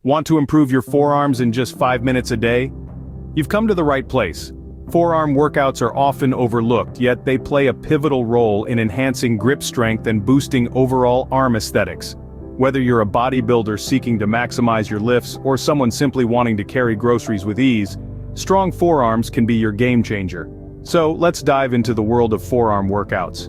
Want to improve your forearms in just 5 minutes a day? You've come to the right place. Forearm workouts are often overlooked, yet they play a pivotal role in enhancing grip strength and boosting overall arm aesthetics. Whether you're a bodybuilder seeking to maximize your lifts or someone simply wanting to carry groceries with ease, strong forearms can be your game changer. So let's dive into the world of forearm workouts.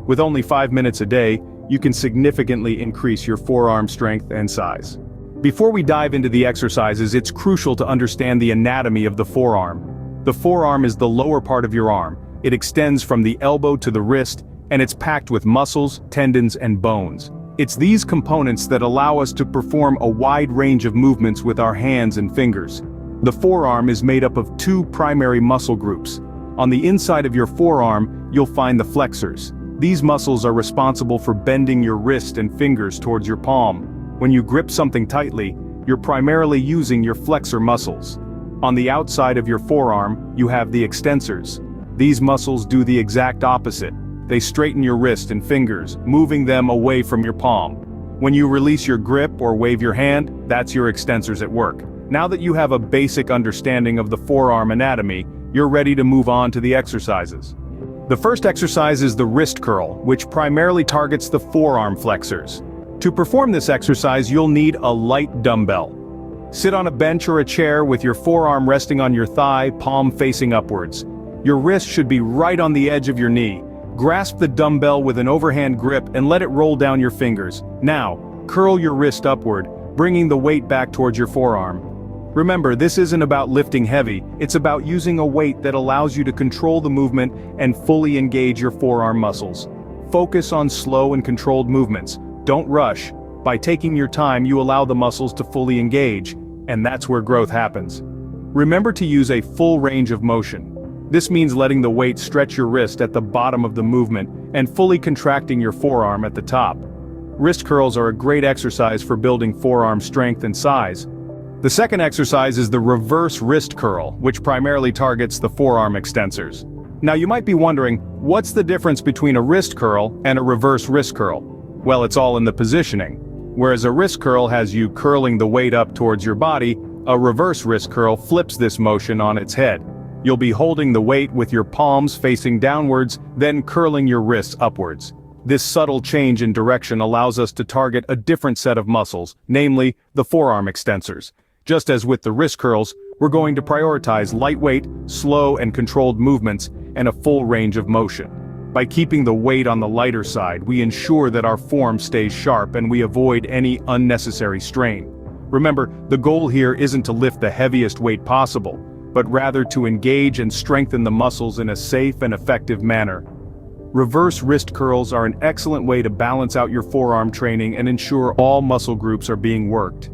With only 5 minutes a day, you can significantly increase your forearm strength and size. Before we dive into the exercises, it's crucial to understand the anatomy of the forearm. The forearm is the lower part of your arm. It extends from the elbow to the wrist, and it's packed with muscles, tendons, and bones. It's these components that allow us to perform a wide range of movements with our hands and fingers. The forearm is made up of two primary muscle groups. On the inside of your forearm, you'll find the flexors. These muscles are responsible for bending your wrist and fingers towards your palm. When you grip something tightly, you're primarily using your flexor muscles. On the outside of your forearm, you have the extensors. These muscles do the exact opposite. They straighten your wrist and fingers, moving them away from your palm. When you release your grip or wave your hand, that's your extensors at work. Now that you have a basic understanding of the forearm anatomy, you're ready to move on to the exercises. The first exercise is the wrist curl, which primarily targets the forearm flexors. To perform this exercise, you'll need a light dumbbell. Sit on a bench or a chair with your forearm resting on your thigh, palm facing upwards. Your wrist should be right on the edge of your knee. Grasp the dumbbell with an overhand grip and let it roll down your fingers. Now, curl your wrist upward, bringing the weight back towards your forearm. Remember, this isn't about lifting heavy, it's about using a weight that allows you to control the movement and fully engage your forearm muscles. Focus on slow and controlled movements. Don't rush. By taking your time, you allow the muscles to fully engage, and that's where growth happens. Remember to use a full range of motion. This means letting the weight stretch your wrist at the bottom of the movement and fully contracting your forearm at the top. Wrist curls are a great exercise for building forearm strength and size. The second exercise is the reverse wrist curl, which primarily targets the forearm extensors. Now you might be wondering, what's the difference between a wrist curl and a reverse wrist curl? Well, it's all in the positioning. Whereas a wrist curl has you curling the weight up towards your body, a reverse wrist curl flips this motion on its head. You'll be holding the weight with your palms facing downwards, then curling your wrists upwards. This subtle change in direction allows us to target a different set of muscles, namely, the forearm extensors. Just as with the wrist curls, we're going to prioritize lightweight, slow and controlled movements, and a full range of motion. By keeping the weight on the lighter side, we ensure that our form stays sharp and we avoid any unnecessary strain. Remember, the goal here isn't to lift the heaviest weight possible, but rather to engage and strengthen the muscles in a safe and effective manner. Reverse wrist curls are an excellent way to balance out your forearm training and ensure all muscle groups are being worked.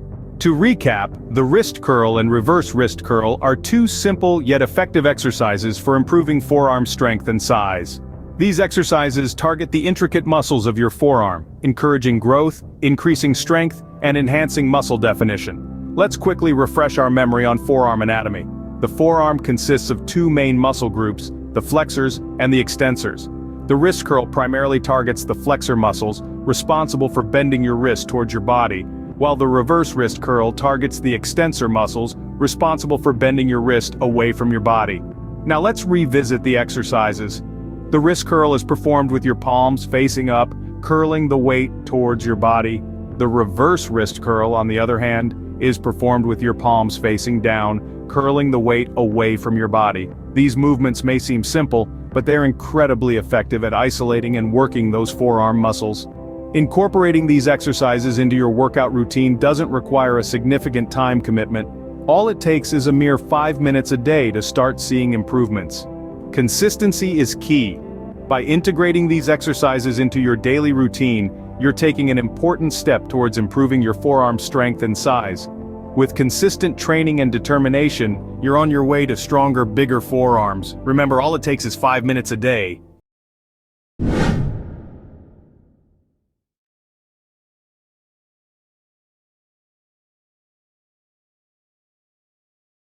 To recap, the wrist curl and reverse wrist curl are two simple yet effective exercises for improving forearm strength and size. These exercises target the intricate muscles of your forearm, encouraging growth, increasing strength, and enhancing muscle definition. Let's quickly refresh our memory on forearm anatomy. The forearm consists of two main muscle groups, the flexors and the extensors. The wrist curl primarily targets the flexor muscles, responsible for bending your wrist towards your body, while the reverse wrist curl targets the extensor muscles, responsible for bending your wrist away from your body. Now let's revisit the exercises. The wrist curl is performed with your palms facing up, curling the weight towards your body. The reverse wrist curl, on the other hand, is performed with your palms facing down, curling the weight away from your body. These movements may seem simple, but they're incredibly effective at isolating and working those forearm muscles. Incorporating these exercises into your workout routine doesn't require a significant time commitment. All it takes is a mere 5 minutes a day to start seeing improvements. Consistency is key. By integrating these exercises into your daily routine, you're taking an important step towards improving your forearm strength and size. With consistent training and determination, you're on your way to stronger, bigger forearms. Remember, all it takes is 5 minutes a day.